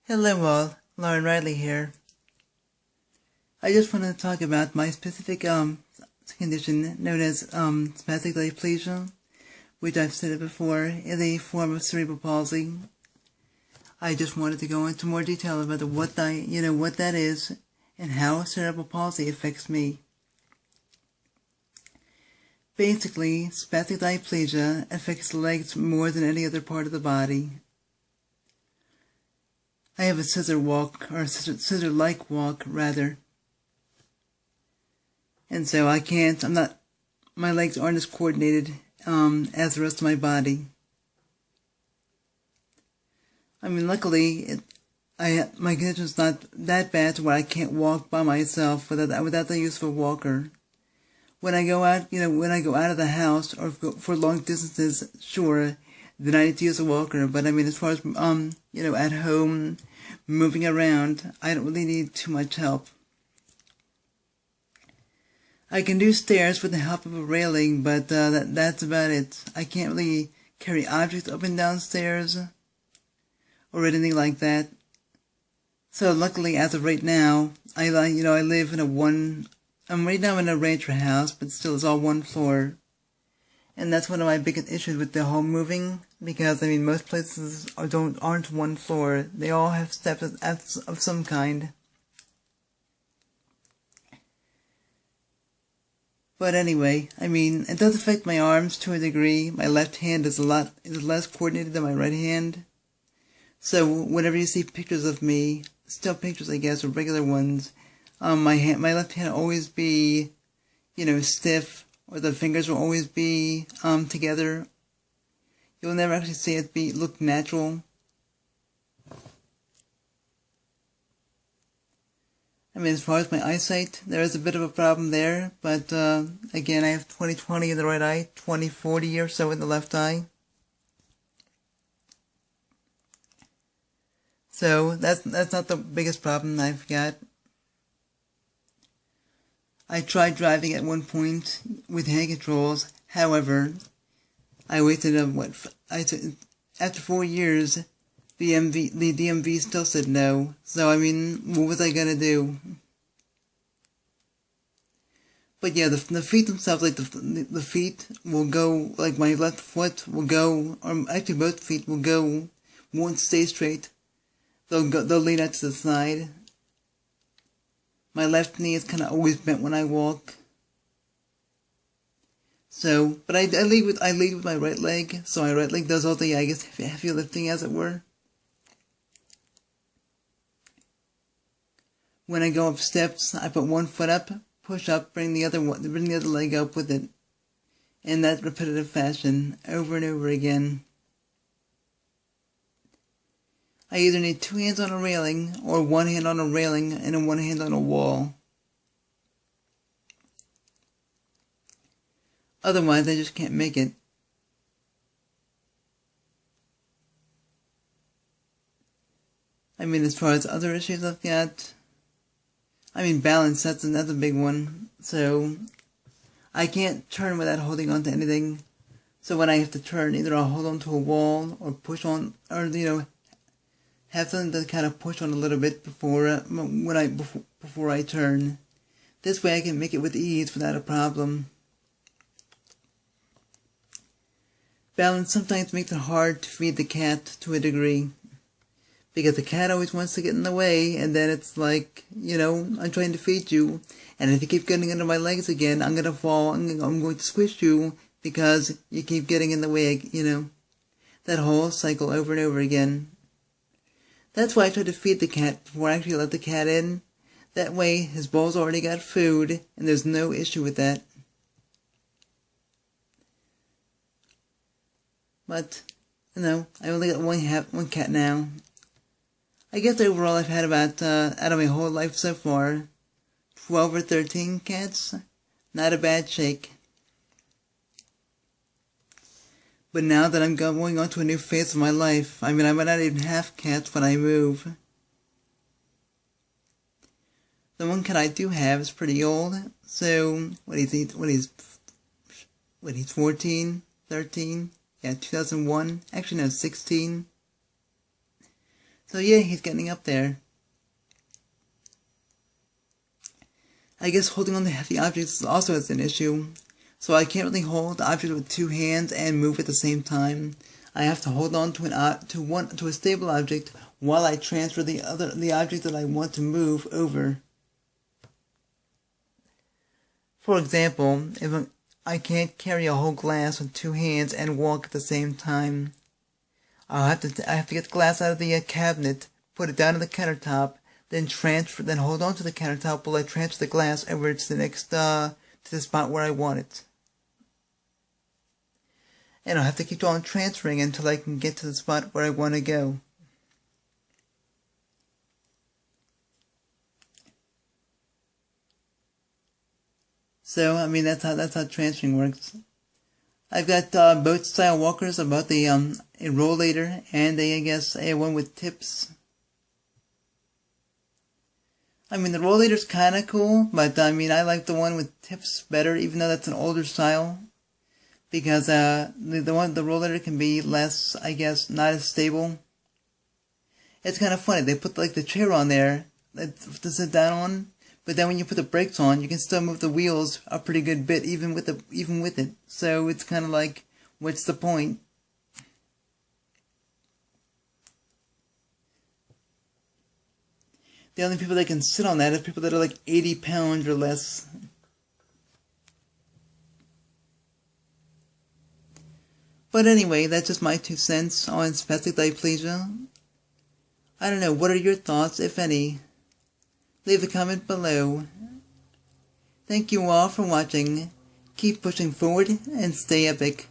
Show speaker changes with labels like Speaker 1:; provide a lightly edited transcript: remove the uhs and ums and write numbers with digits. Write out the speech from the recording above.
Speaker 1: Hello all, Lauren Riley here. I just wanted to talk about my specific condition known as spastic diplegia, which I've stated before is a form of cerebral palsy. I just wanted to go into more detail about what that is and how cerebral palsy affects me. Basically, spastic diplegia affects the legs more than any other part of the body. I have a scissor walk, or scissor-like walk, rather. And so my legs aren't as coordinated as the rest of my body. I mean, luckily, my condition's not that bad to where I can't walk by myself without the use of a walker. When I go out, when I go out of the house or for long distances, sure, then I need to use a walker. But I mean, as far as at home, moving around, I don't really need too much help. I can do stairs with the help of a railing, but that's about it. I can't really carry objects up and down stairs or anything like that. So luckily, as of right now, I live in right now in a rancher house, but still it's all one floor. And that's one of my biggest issues with the whole moving, because I mean most places aren't one floor. They all have steps of some kind. But anyway, I mean, it does affect my arms to a degree. My left hand is less coordinated than my right hand. So whenever you see pictures of me, still pictures I guess, or regular ones, my left hand will always be, stiff, or the fingers will always be together. You'll never actually see it look natural. I mean, as far as my eyesight, there is a bit of a problem there, but again, I have 20/20 in the right eye, 20/40 or so in the left eye. So that's not the biggest problem I've got. I tried driving at one point with hand controls. However, I waited after 4 years, the DMV still said no. So I mean, what was I gonna do? But yeah, the feet themselves, like the feet will go, like my left foot will go, or actually both feet will go, won't stay straight. They'll lean out to the side. My left knee is kind of always bent when I walk. So, but I lead with my right leg, so my right leg does all the, I guess, heavy lifting, as it were. When I go up steps, I put one foot up, push up, bring the other leg up with it, in that repetitive fashion, over and over again. I either need 2 hands on a railing, or 1 hand on a railing and 1 hand on a wall. Otherwise, I just can't make it. I mean, as far as other issues I've got, I mean, balance, that's another big one. So, I can't turn without holding on to anything. So when I have to turn, either I'll hold on to a wall, or push on, or, have something to kind of push on a little bit before I turn. This way I can make it with ease without a problem. Balance sometimes makes it hard to feed the cat to a degree, because the cat always wants to get in the way, and then it's like, I'm trying to feed you, and if you keep getting under my legs again, I'm gonna fall, I'm going to squish you, because you keep getting in the way, that whole cycle over and over again. That's why I try to feed the cat before I actually let the cat in. That way, his bowl's already got food, and there's no issue with that. But, I only got one cat now. I guess overall I've had about, out of my whole life so far, 12 or 13 cats. Not a bad shake. But now that I'm going on to a new phase of my life, I mean, I might not even have cats when I move. The one cat I do have is pretty old, so, he's 14, 13, yeah, 2001, actually no, 16. So yeah, he's getting up there. I guess holding on to heavy objects also is an issue. So I can't really hold the object with two hands and move at the same time. I have to hold on to a stable object while I transfer the object that I want to move over. For example, if I can't carry a whole glass with two hands and walk at the same time, I have to get the glass out of the cabinet, put it down on the countertop, then hold on to the countertop while I transfer the glass over to the next to the spot where I want it. And I'll have to keep on transferring until I can get to the spot where I want to go. So, I mean, that's how transferring works. I've got both style walkers, about the a rollator and a one with tips. I mean, the rollator's kind of cool, but I mean, I like the one with tips better, even though that's an older style, because the rollator can be less, I guess, not as stable. It's kind of funny. They put like the chair on there to sit down on, but then when you put the brakes on, you can still move the wheels a pretty good bit, even with it. So it's kind of like, what's the point? The only people that can sit on that are people that are like 80 pounds or less. But anyway, that's just my 2 cents on spastic diplegia. I don't know, what are your thoughts, if any? Leave a comment below. Thank you all for watching. Keep pushing forward and stay epic.